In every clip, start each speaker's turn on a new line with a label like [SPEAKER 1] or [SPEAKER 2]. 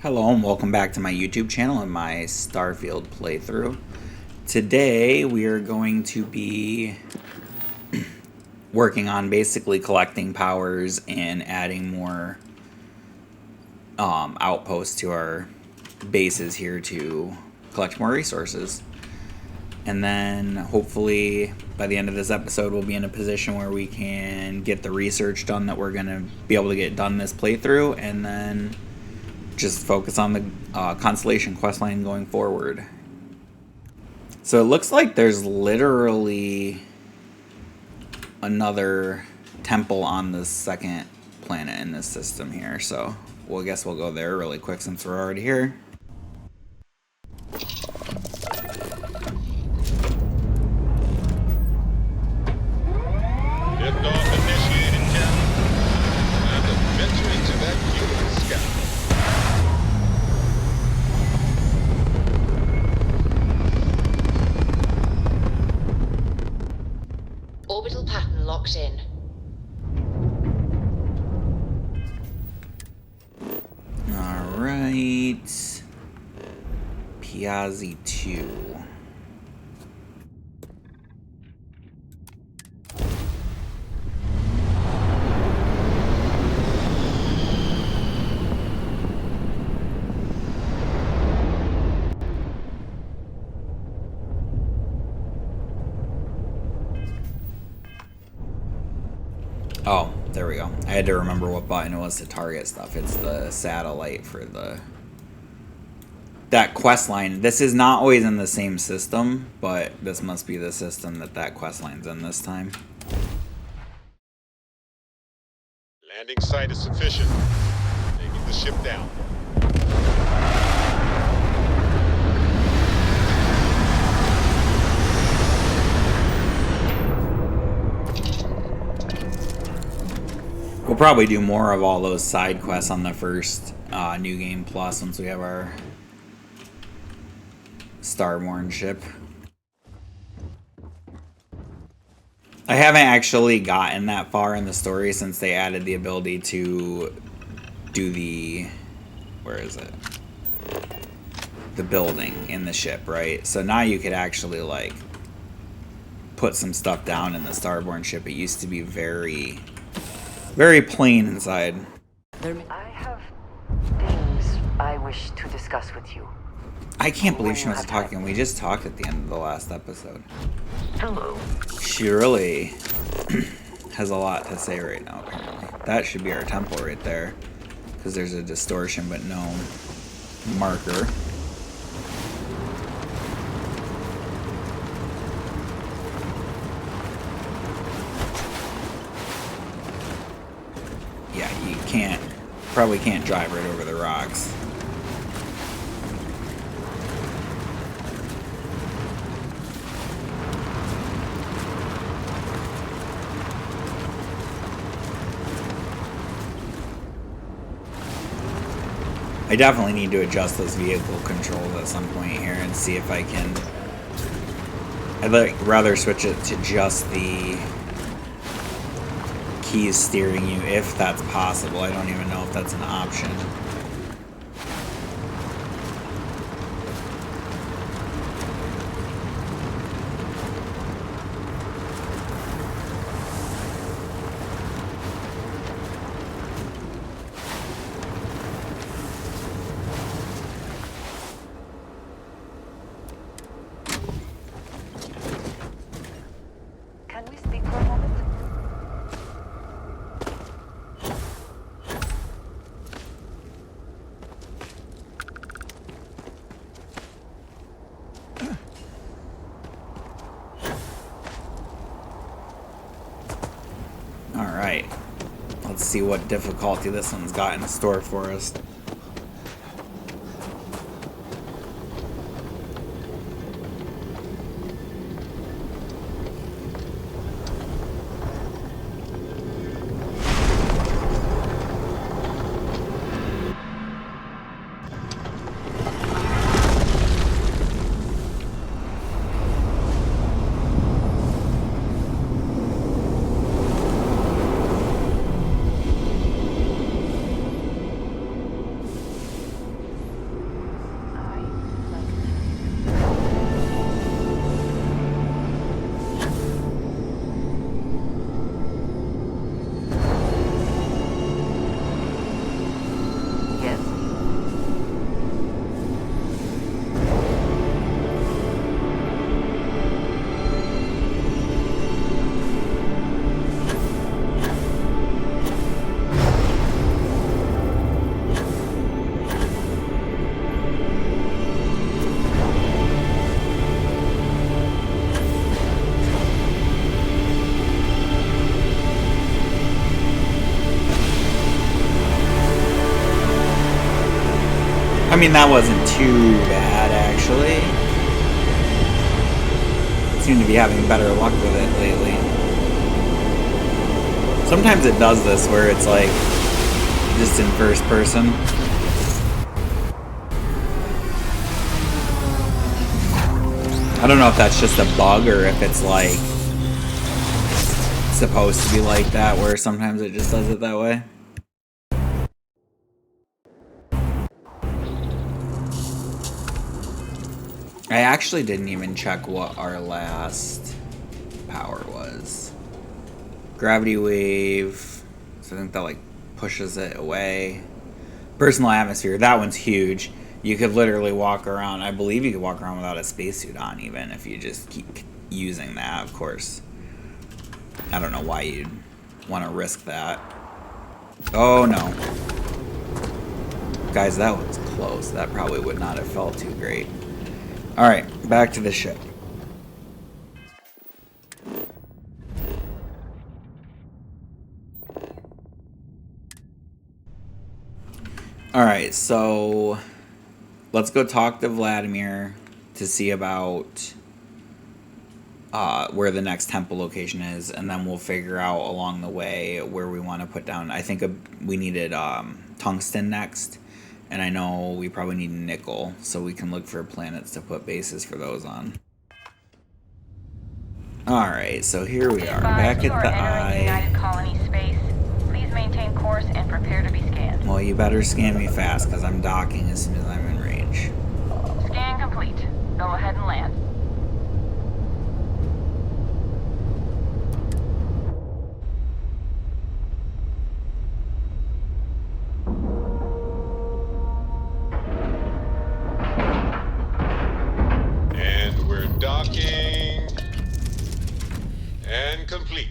[SPEAKER 1] Hello and welcome back to my YouTube channel and my Starfield playthrough. Today we are going to be working on basically collecting powers and adding more outposts to our bases here to collect more resources. And then hopefully by the end of this episode we'll be in a position where we can get the research done that we're going to be able to get done this playthrough, and then just focus on the Constellation questline going forward. So it looks like there's literally another temple on the second planet in this system here. So I guess we'll go there really quick since we're already here.
[SPEAKER 2] Liftoff initiated, Captain. Time to venture into that human sky.
[SPEAKER 3] Orbital pattern locked in.
[SPEAKER 1] Alright. Piazzi 2. Oh, there we go. I had to remember what button it was to target stuff. It's the satellite for that quest line. This is not always in the same system, but this must be the system that quest line's in this time.
[SPEAKER 2] Landing site is sufficient. Taking the ship down.
[SPEAKER 1] We'll probably do more of all those side quests on the first New Game Plus once we have our Starborn ship. I haven't actually gotten that far in the story since they added the ability to do the... where is it? The building in the ship, right? So now you could actually, like, put some stuff down in the Starborn ship. It used to be very plain inside.
[SPEAKER 4] I have things I wish to discuss with you.
[SPEAKER 1] I can't believe she wants to talk, and we just talked at the end of the last episode.
[SPEAKER 4] Hello.
[SPEAKER 1] She really has a lot to say right now, apparently. That should be our temple right there, because there's a distortion but no marker. Yeah, you probably can't drive right over the rocks. I definitely need to adjust those vehicle controls at some point here and see if I can... I'd rather switch it to just the keys steering you, if that's possible. I don't even know if that's an option.
[SPEAKER 4] Can we speak for a moment?
[SPEAKER 1] Alright. Let's see what difficulty this one's got in store for us. I mean, that wasn't too bad, actually. Seem to be having better luck with it lately. Sometimes it does this where it's like just in first person. I don't know if that's just a bug or if it's like supposed to be like that where sometimes it just does it that way. I actually didn't even check what our last power was. Gravity wave. So I think that like pushes it away. Personal atmosphere. That one's huge. You could literally walk around. I believe you could walk around without a spacesuit on even if you just keep using that, of course. I don't know why you'd want to risk that. Oh no. Guys, that was close. That probably would not have felt too great. Alright, back to the ship. Alright, so let's go talk to Vladimir to see about where the next temple location is, and then we'll figure out along the way where we want to put down. I think we needed tungsten next. And I know we probably need nickel, so we can look for planets to put bases for those on. Alright, so here we are, back at the eye.
[SPEAKER 5] United Colony space. Please maintain course and prepare to be scanned.
[SPEAKER 1] Well, you better scan me fast, because I'm docking as soon as I'm in range.
[SPEAKER 5] Scan complete. Go ahead and land.
[SPEAKER 2] Docking and complete.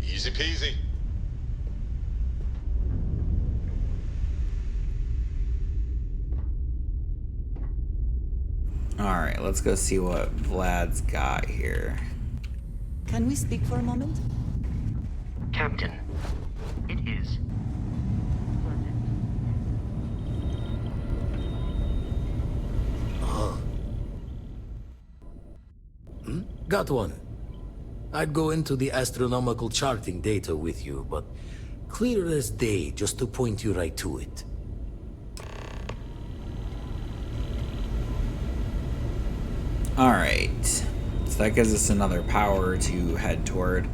[SPEAKER 2] Easy peasy.
[SPEAKER 1] Alright, let's go see what Vlad's got here.
[SPEAKER 6] Can we speak for a moment?
[SPEAKER 7] Captain, it is.
[SPEAKER 8] Got one. I'd go into the astronomical charting data with you, but clear as day just to point you right to it.
[SPEAKER 1] Alright, so that gives us another power to head toward.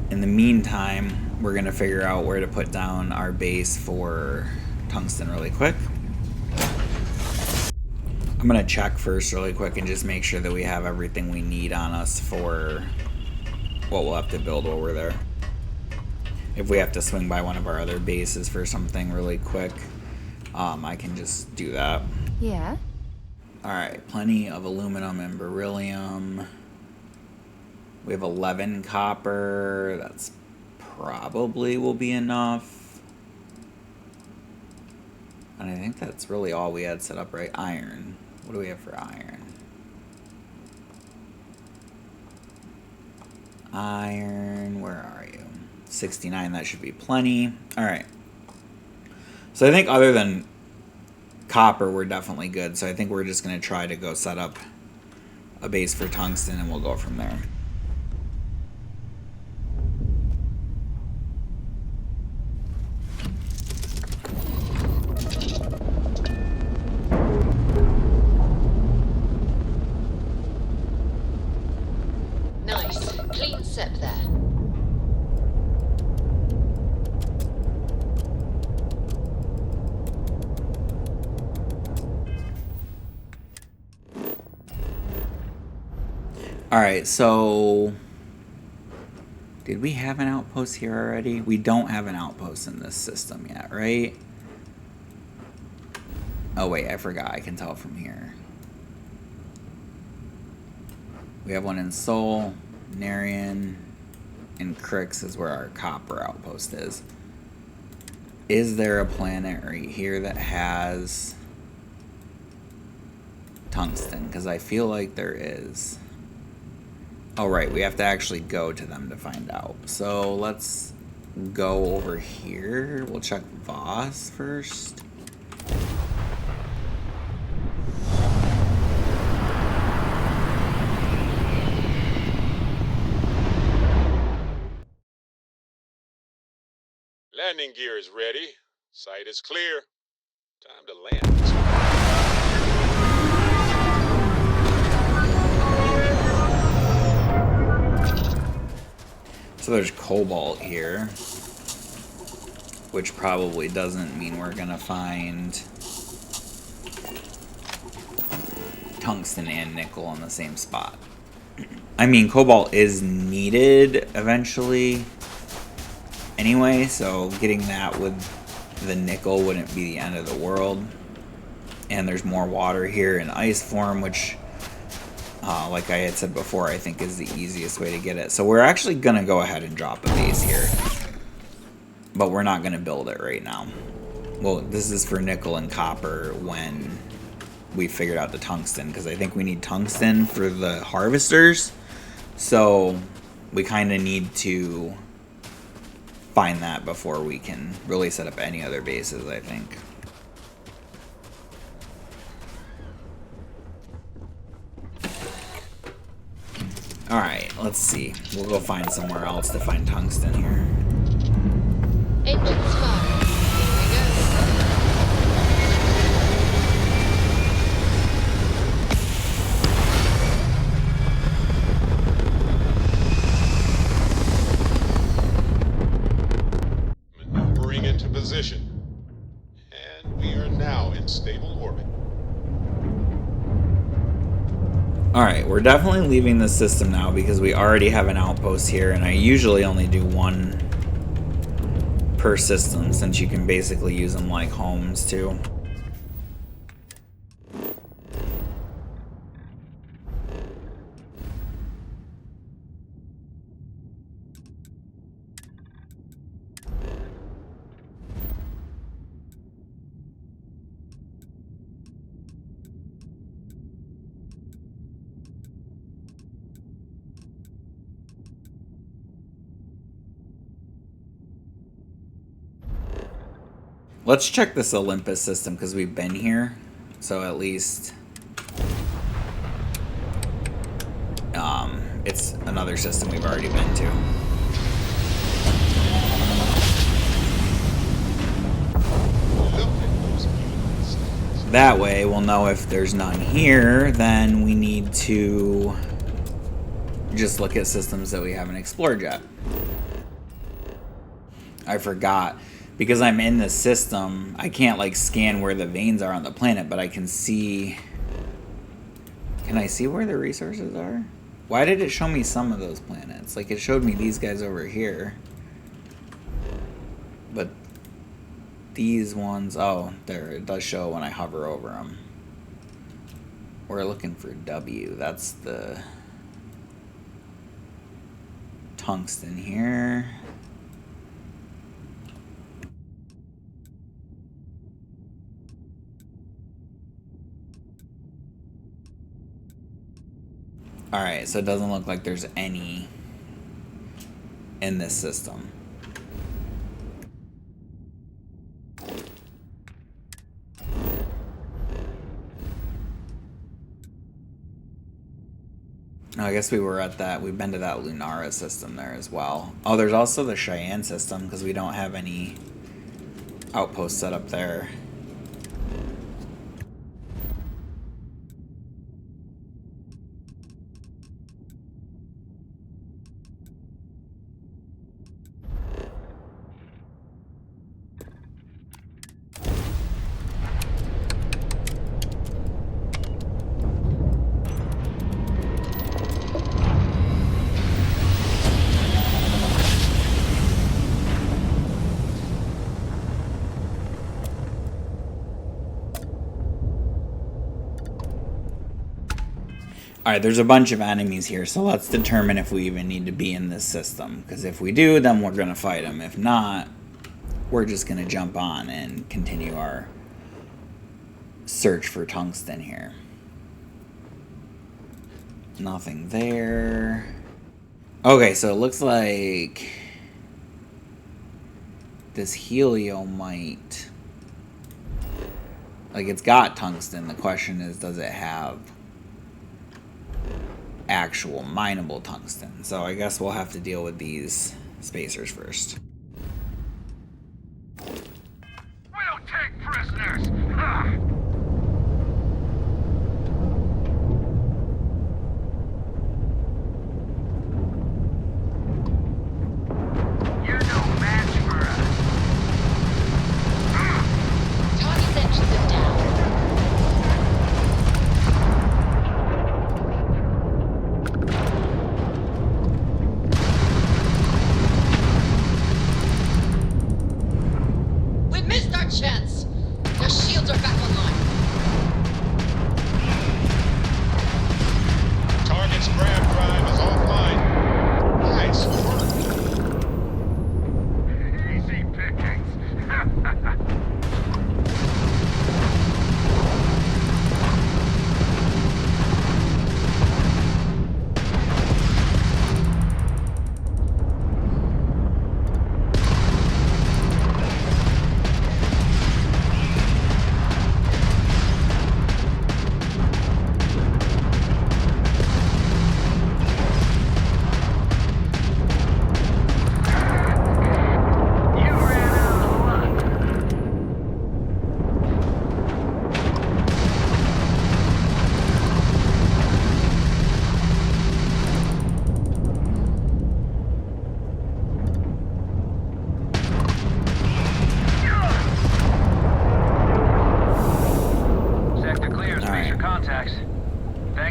[SPEAKER 1] In the meantime, we're going to figure out where to put down our base for tungsten really quick. I'm going to check first really quick and just make sure that we have everything we need on us for what we'll have to build while we're there. If we have to swing by one of our other bases for something really quick, I can just do that.
[SPEAKER 6] Yeah?
[SPEAKER 1] Alright, plenty of aluminum and beryllium. We have 11 copper. That's probably will be enough. And I think that's really all we had set up, right? Iron. What do we have for iron? Iron, where are you? 69, that should be plenty. Alright. So I think other than copper, we're definitely good. So I think we're just going to try to go set up a base for tungsten and we'll go from there.
[SPEAKER 3] Nice. Clean sep there.
[SPEAKER 1] Alright, so did we have an outpost here already? We don't have an outpost in this system yet, right? Oh wait, I forgot. I can tell from here. We have one in Seoul, Narian, and Crix is where our copper outpost is. Is there a planet right here that has tungsten? Because I feel like there is. Oh, right. We have to actually go to them to find out. So let's go over here. We'll check Voss first.
[SPEAKER 2] Landing gear is ready. Site is clear. Time to land this one.
[SPEAKER 1] So there's cobalt here, which probably doesn't mean we're gonna find tungsten and nickel in the same spot. I mean, cobalt is needed eventually anyway, so getting that with the nickel wouldn't be the end of the world. And there's more water here in ice form, which, like I had said before, I think is the easiest way to get it. So we're actually going to go ahead and drop a base here. But we're not going to build it right now. Well, this is for nickel and copper when we figured out the tungsten, because I think we need tungsten for the harvesters. So we kind of need to find that before we can really set up any other bases, I think. Alright, let's see. We'll go find somewhere else to find tungsten here.
[SPEAKER 3] Engines firing. Here
[SPEAKER 2] we go. Maneuvering into position. And we are now in stable orbit.
[SPEAKER 1] Alright, we're definitely leaving the system now because we already have an outpost here, and I usually only do one per system since you can basically use them like homes too. Let's check this Olympus system because we've been here, so at least it's another system we've already been to. That way we'll know if there's none here, then we need to just look at systems that we haven't explored yet. I forgot. Because I'm in the system, I can't like scan where the veins are on the planet, but I can see... Can I see where the resources are? Why did it show me some of those planets? Like, it showed me these guys over here. But these ones... Oh, there, it does show when I hover over them. We're looking for W. That's the tungsten here. Alright, so it doesn't look like there's any in this system. Oh, I guess we were at that. We've been to that Lunara system there as well. Oh, there's also the Cheyenne system because we don't have any outposts set up there. Alright, there's a bunch of enemies here, so let's determine if we even need to be in this system. Because if we do, then we're going to fight them. If not, we're just going to jump on and continue our search for tungsten here. Nothing there. Okay, so it looks like this heliomite... Like, it's got tungsten. The question is, does it have actual mineable tungsten? So I guess we'll have to deal with these spacers first.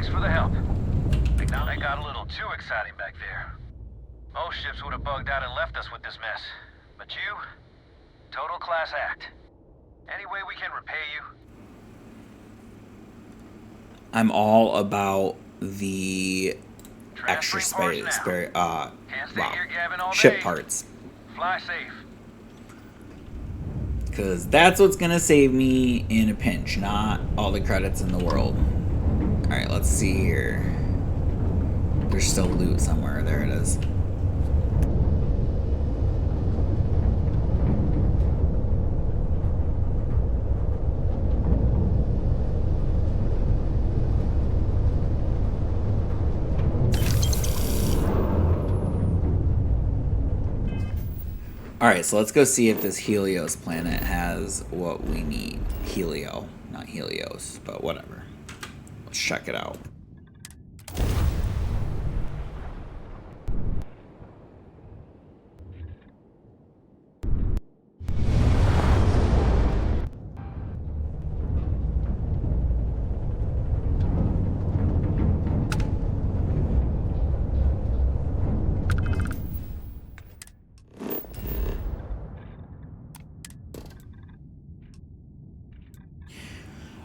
[SPEAKER 9] Thanks for the help. They got a little too exciting back there. Most ships would have bugged out and left us with this mess. But you, total class act. Any way we can repay you?
[SPEAKER 1] I'm all about the extra
[SPEAKER 9] Transferring parts
[SPEAKER 1] space,
[SPEAKER 9] now. Can't stay here gabbing all
[SPEAKER 1] ship
[SPEAKER 9] day.
[SPEAKER 1] parts.
[SPEAKER 9] Fly safe.
[SPEAKER 1] Because that's what's going to save me in a pinch, not all the credits in the world. Alright, let's see here. There's still loot somewhere. There it is. Alright, so let's go see if this Helios planet has what we need. Helio, not Helios, but whatever. Let's check it out.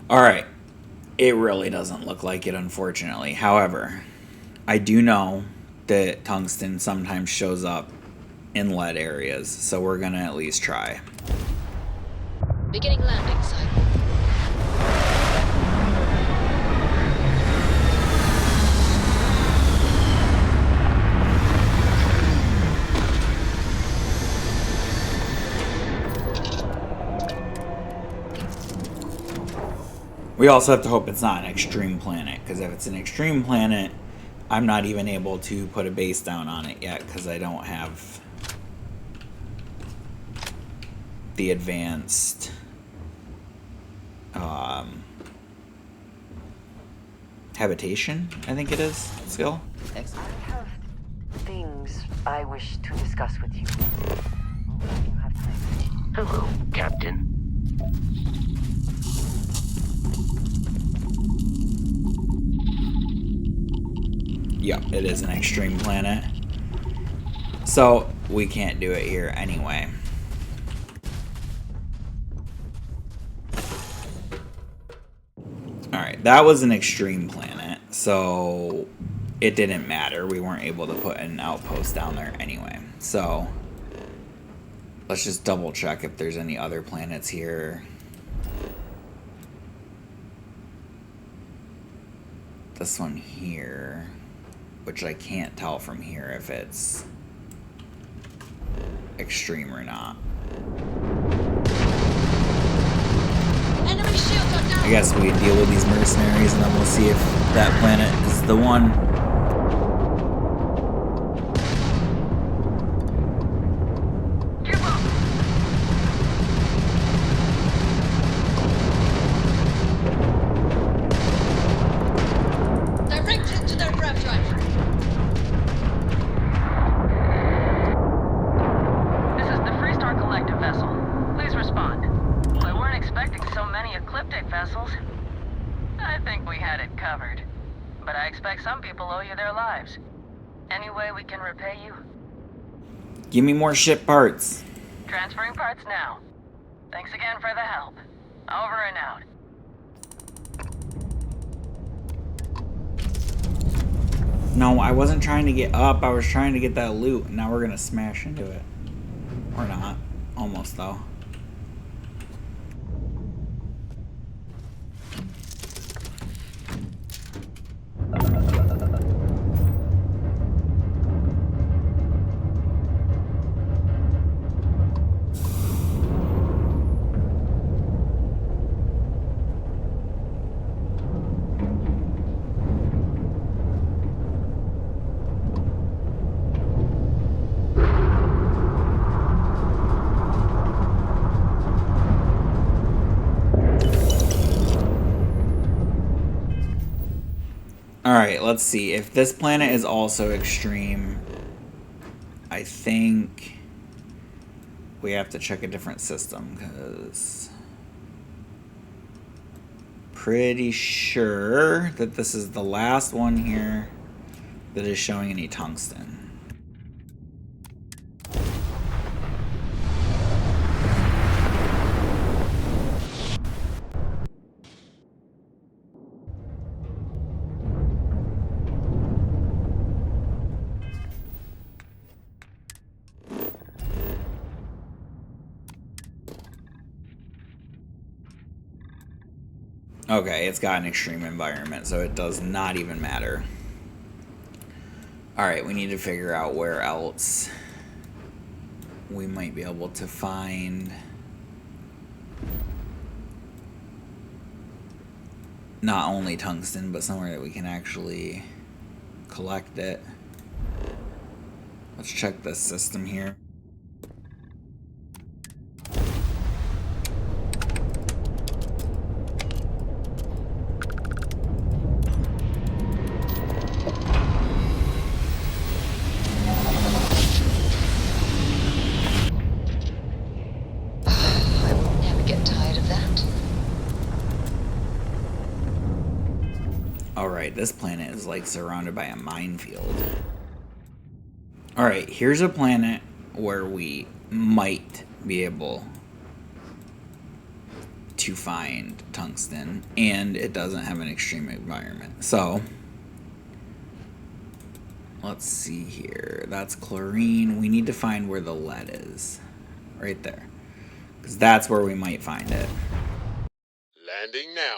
[SPEAKER 1] Alright, it really doesn't look like it, unfortunately. However, I do know that tungsten sometimes shows up in lead areas, so we're gonna at least try.
[SPEAKER 3] Beginning landing cycle.
[SPEAKER 1] We also have to hope it's not an extreme planet, because if it's an extreme planet, I'm not even able to put a base down on it yet, because I don't have the advanced habitation, I think it is, skill.
[SPEAKER 4] I have things I wish to discuss with you. You have time.
[SPEAKER 7] Hello, Captain.
[SPEAKER 1] Yep, it is an extreme planet. So, we can't do it here anyway. Alright, that was an extreme planet, so it didn't matter. We weren't able to put an outpost down there anyway. So, let's just double check if there's any other planets here. This one here, which I can't tell from here if it's extreme or not.
[SPEAKER 3] Enemy shields are down.
[SPEAKER 1] I guess we deal with these mercenaries and then we'll see if that planet is the one.
[SPEAKER 3] Direct hit to their grav drive.
[SPEAKER 5] This is the Freestar Collective vessel. Please respond. We weren't expecting so many ecliptic vessels. I think we had it covered. But I expect some people owe you their lives. Any way we can repay you?
[SPEAKER 1] Give me more ship parts.
[SPEAKER 5] Transferring parts now. Thanks again for the help. Over and out.
[SPEAKER 1] No, I wasn't trying to get up. I was trying to get that loot. Now we're gonna smash into it. Or not. Almost, though. Alright, let's see. If this planet is also extreme, I think we have to check a different system, because pretty sure that this is the last one here that is showing any tungsten. Okay, it's got an extreme environment, so it does not even matter. Alright, we need to figure out where else we might be able to find not only tungsten, but somewhere that we can actually collect it. Let's check this system here. Alright, this planet is like surrounded by a minefield. Alright, here's a planet where we might be able to find tungsten, and it doesn't have an extreme environment. So, let's see here. That's chlorine. We need to find where the lead is. Right there. Because that's where we might find it.
[SPEAKER 2] Landing now.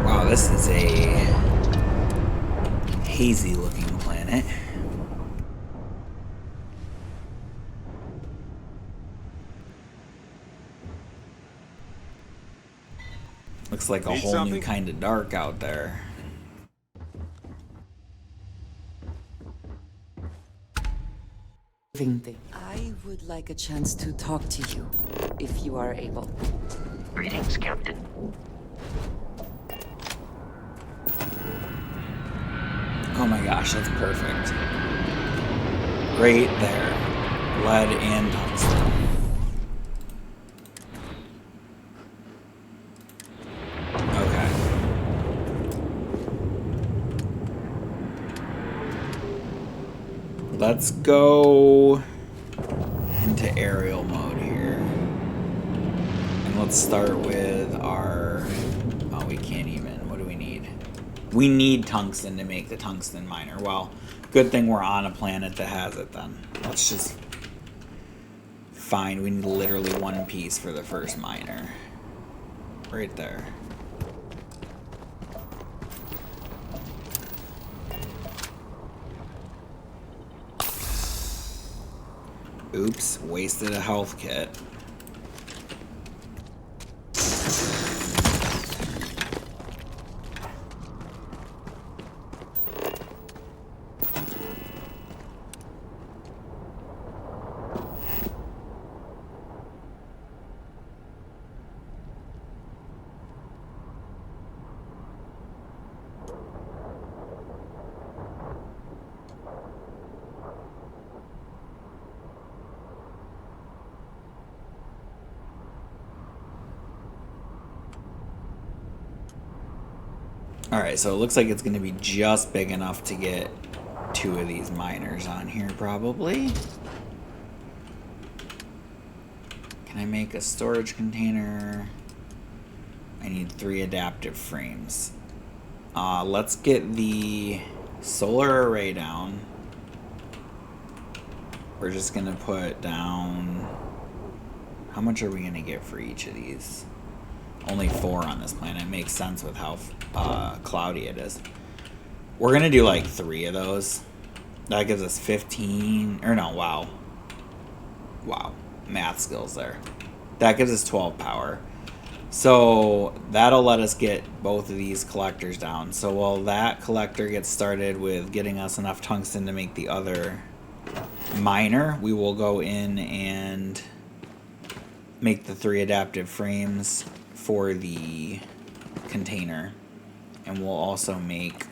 [SPEAKER 1] Wow, this is a hazy looking planet. Looks like a
[SPEAKER 2] Need
[SPEAKER 1] whole
[SPEAKER 2] something?
[SPEAKER 1] new kind of dark out there.
[SPEAKER 6] I would like a chance to talk to you, if you are able.
[SPEAKER 7] Greetings, Captain.
[SPEAKER 1] Oh my gosh, that's perfect. Right there. Lead and tungsten. Okay. Let's go into aerial mode here. And let's start with our... Oh, we can't even. What do we need? We need tungsten to make the tungsten miner. Well, good thing we're on a planet that has it then. Let's just find... We need literally one piece for the first miner. Right there. Oops, wasted a health kit. Alright, so it looks like it's going to be just big enough to get 2 of these miners on here, probably. Can I make a storage container? I need 3 adaptive frames. Let's get the solar array down. We're just going to put down... How much are we going to get for each of these? Only 4 on this planet. It makes sense with how cloudy it is. We're going to do like 3 of those. That gives us 15... Or no, wow. Wow. Math skills there. That gives us 12 power. So that'll let us get both of these collectors down. So while that collector gets started with getting us enough tungsten to make the other miner, we will go in and make the 3 adaptive frames for the container. And we'll also make...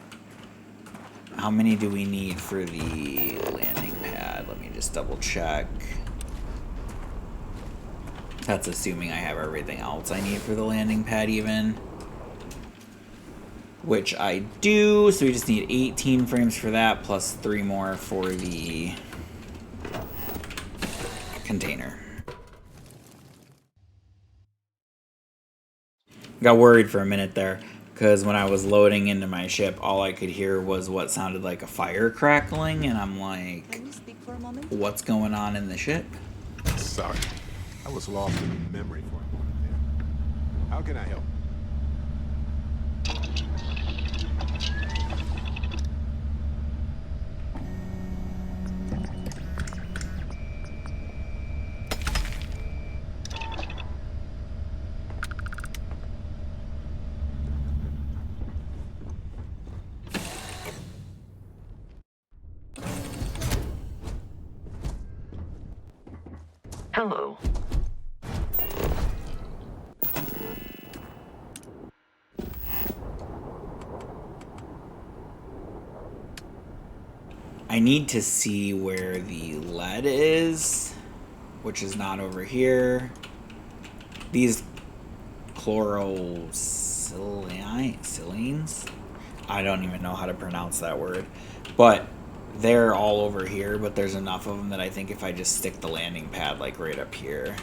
[SPEAKER 1] How many do we need for the landing pad? Let me just double check. That's assuming I have everything else I need for the landing pad even. Which I do, so we just need 18 frames for that, plus 3 more for the container. Got worried for a minute there, because when I was loading into my ship, all I could hear was what sounded like a fire crackling, and I'm like,
[SPEAKER 6] Can we speak for a moment?
[SPEAKER 1] what's going on in the ship?
[SPEAKER 10] Sorry, I was lost in memory for a moment there. How can I help?
[SPEAKER 7] Hello.
[SPEAKER 1] I need to see where the lead is, which is not over here. These chlorosilines? I don't even know how to pronounce that word. But they're all over here, but there's enough of them that I think if I just stick the landing pad like right up here,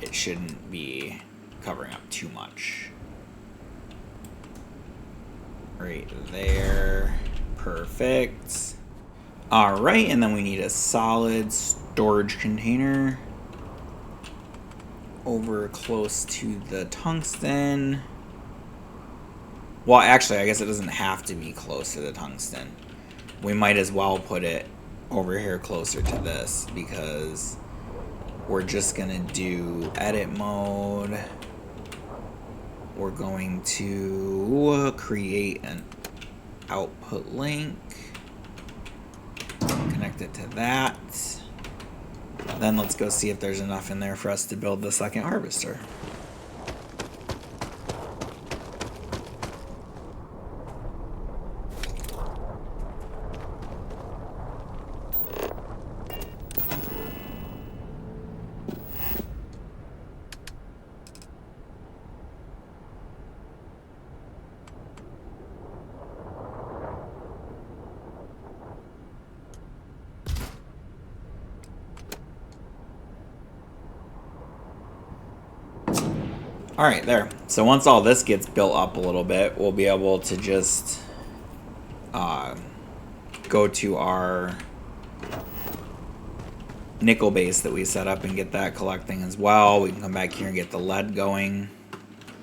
[SPEAKER 1] it shouldn't be covering up too much. Right there. Perfect. Alright, and then we need a solid storage container over close to the tungsten. Well, actually, I guess it doesn't have to be close to the tungsten. We might as well put it over here closer to this because we're just gonna do edit mode. We're going to create an output link, connect it to that. Then let's go see if there's enough in there for us to build the second harvester. Alright, there. So once all this gets built up a little bit, we'll be able to just go to our nickel base that we set up and get that collecting as well. We can come back here and get the lead going,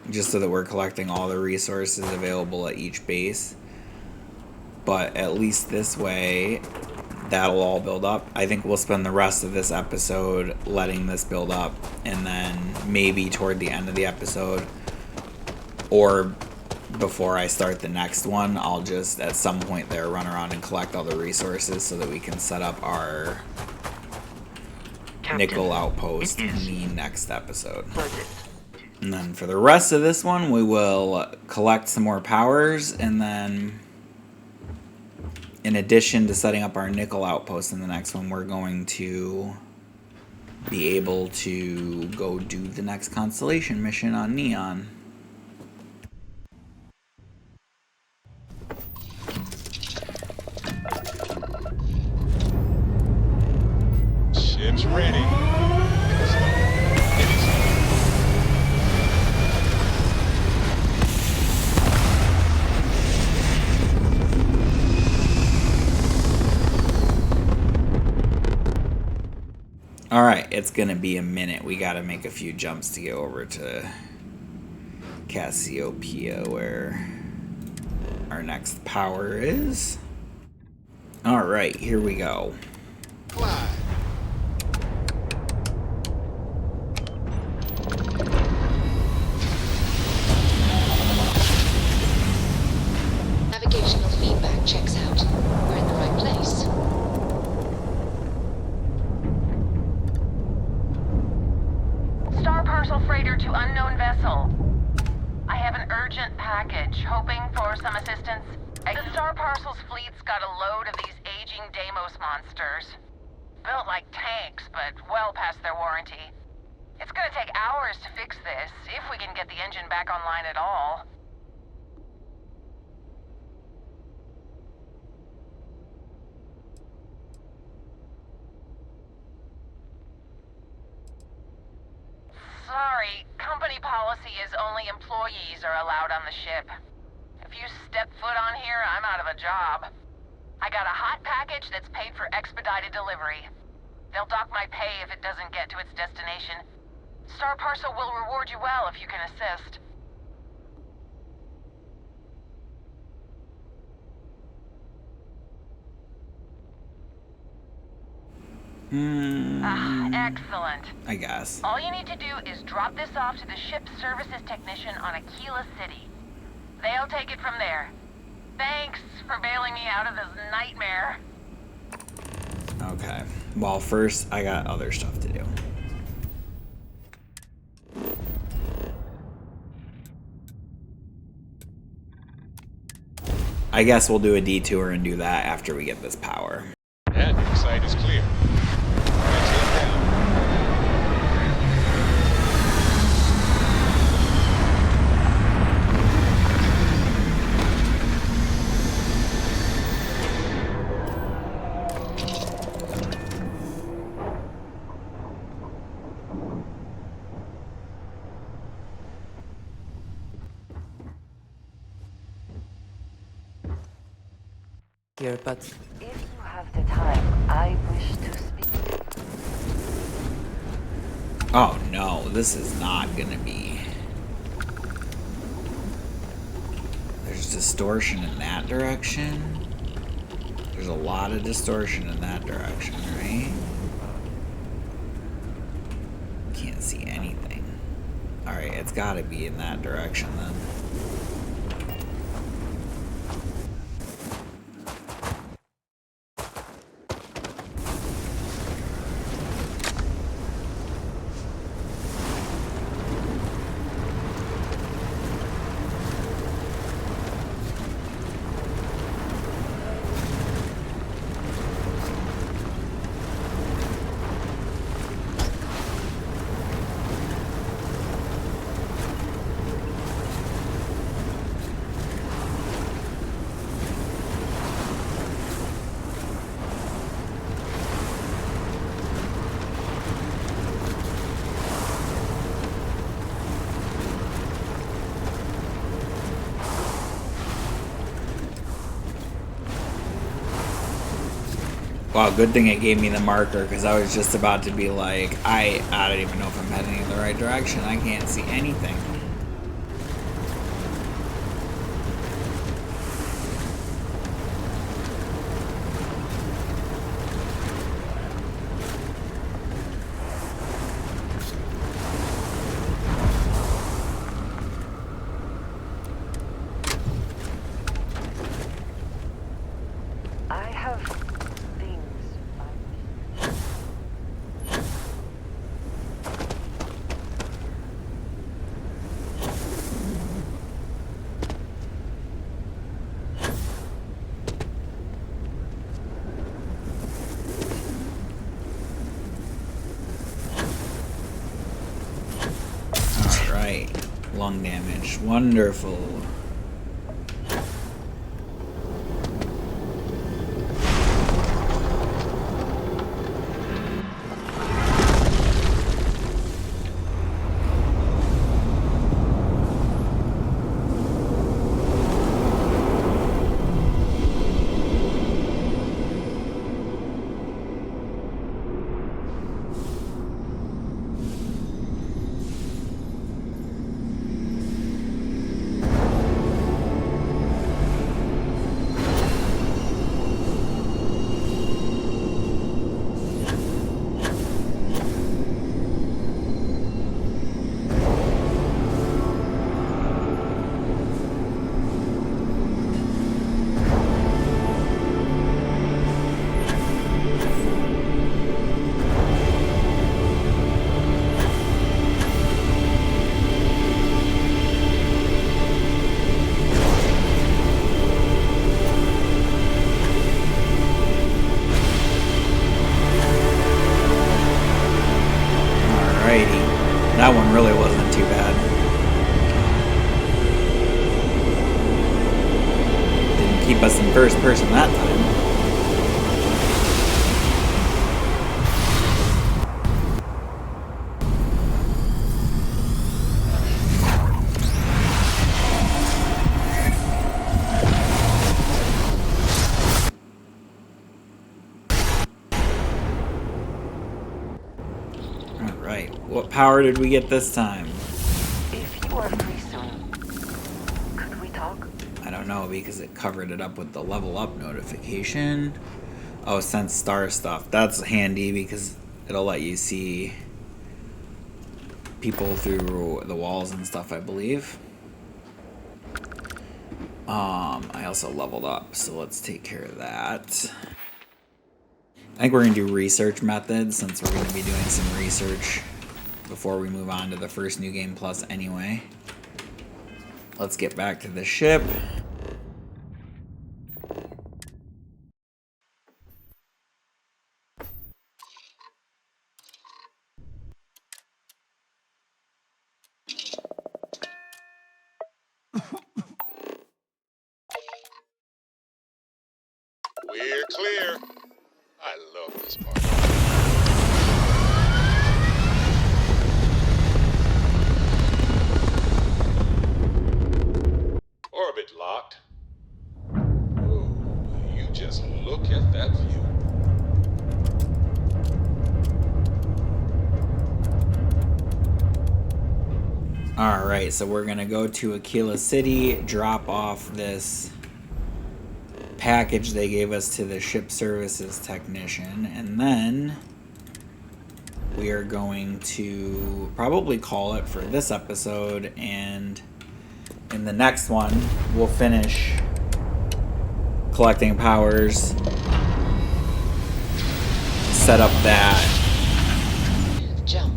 [SPEAKER 1] just so that we're collecting all the resources available at each base. But at least this way, that'll all build up. I think we'll spend the rest of this episode letting this build up, and then maybe toward the end of the episode or before I start the next one, I'll just at some point there run around and collect all the resources so that we can set up our nickel outpost in the next episode. And then for the rest of this one, we will collect some more powers, and then in addition to setting up our nickel outpost in the next one, we're going to be able to go do the next constellation mission on Neon.
[SPEAKER 2] Ship's ready.
[SPEAKER 1] Alright, it's gonna be a minute. We gotta make a few jumps to get over to Cassiopeia, where our next power is. Alright, here we go.
[SPEAKER 2] Fly.
[SPEAKER 3] Navigational feedback checks out. We're in the right place.
[SPEAKER 5] Star parcel freighter to unknown vessel. I have an urgent package, hoping for some Star Parcel's fleet's got a load of these aging Deimos monsters. Built like tanks, but well past their warranty. It's gonna take hours to fix this, if we can get the engine back online at all. Sorry, company policy is only employees are allowed on the ship. If you step foot on here, I'm out of a job. I got a hot package that's paid for expedited delivery. They'll dock my pay if it doesn't get to its destination. Star Parcel will reward you well if you can assist. Excellent.
[SPEAKER 1] I guess.
[SPEAKER 5] All you need to do is drop this off to the ship's services technician on Aquila City. They'll take it from there. Thanks for bailing me out of this nightmare.
[SPEAKER 1] Okay. Well, first, I got other stuff to do. I guess we'll do a detour and do that after we get this power.
[SPEAKER 2] That site is clear. Let's head down.
[SPEAKER 6] Here, but
[SPEAKER 4] If you have the time, I wish to speak.
[SPEAKER 1] Oh no, this is not gonna be. There's distortion in that direction. There's a lot of distortion in that direction, right? Can't see anything. Alright, it's gotta be in that direction then. Wow, good thing it gave me the marker, because I was just about to be like, I don't even know if I'm heading in the right direction. I can't see anything.
[SPEAKER 4] I have things
[SPEAKER 1] Alright. Lung damage. Wonderful. keep us in first person that time. Alright, what power did we get this time?
[SPEAKER 4] If you are free soon, could we talk?
[SPEAKER 1] I don't know, because it covered it up with the level up notification. Oh, sense star stuff. That's handy because it'll let you see people through the walls and stuff, I believe. I also leveled up, so let's take care of that. I think we're going to do research methods since we're going to be doing some research before we move on to the first New Game Plus anyway. Let's get back to the ship.
[SPEAKER 2] We're clear. I love this part. Orbit locked. Oh, you just look at that view.
[SPEAKER 1] Alright, so we're going to go to Aquila City, drop off this package they gave us to the ship services technician, and then we are going to probably call it for this episode, and in the next one we'll finish collecting powers, set up that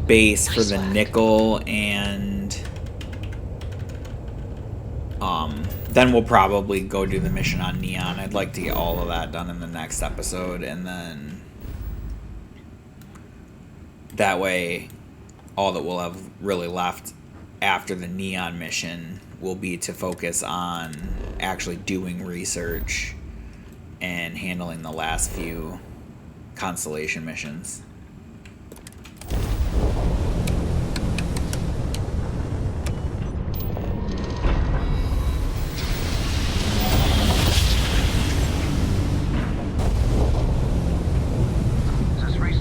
[SPEAKER 1] base for the nickel, and then we'll probably go do the mission on Neon. I'd like to get all of that done in the next episode, and then that way all that we'll have really left after the Neon mission will be to focus on actually doing research and handling the last few constellation missions.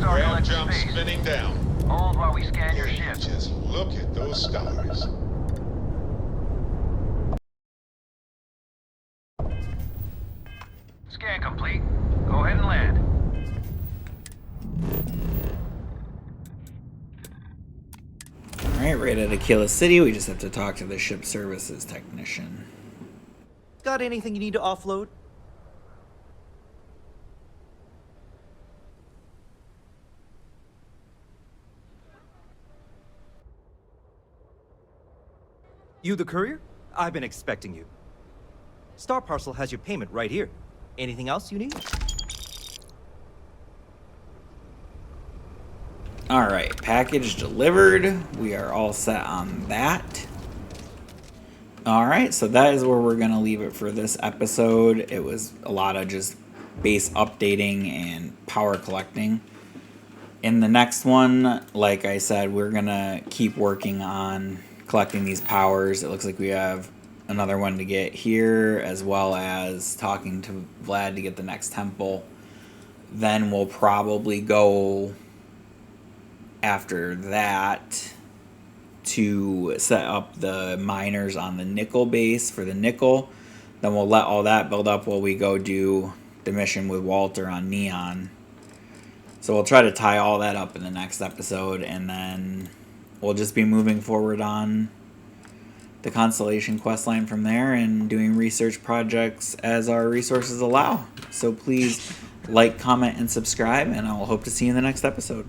[SPEAKER 2] Grab jump spinning down.
[SPEAKER 9] Hold while we scan your ship.
[SPEAKER 2] Just look at those stars.
[SPEAKER 9] Scan complete. Go ahead and land.
[SPEAKER 1] Alright, right at Aquila City, we just have to talk to the ship services technician.
[SPEAKER 11] Got anything you need to offload? You the courier? I've been expecting you. Star Parcel has your payment right here. Anything else you need?
[SPEAKER 1] Alright, package delivered. We are all set on that. Alright, so that is where we're going to leave it for this episode. It was a lot of just base updating and power collecting. In the next one, like I said, we're going to keep working on collecting these powers. It looks like we have another one to get here, as well as talking to Vlad to get the next temple. Then we'll probably go after that to set up the miners on the nickel base for the nickel. Then we'll let all that build up while we go do the mission with Walter on Neon. So we'll try to tie all that up in the next episode, and then we'll just be moving forward on the Constellation questline from there and doing research projects as our resources allow. So please like, comment, and subscribe, and I'll hope to see you in the next episode.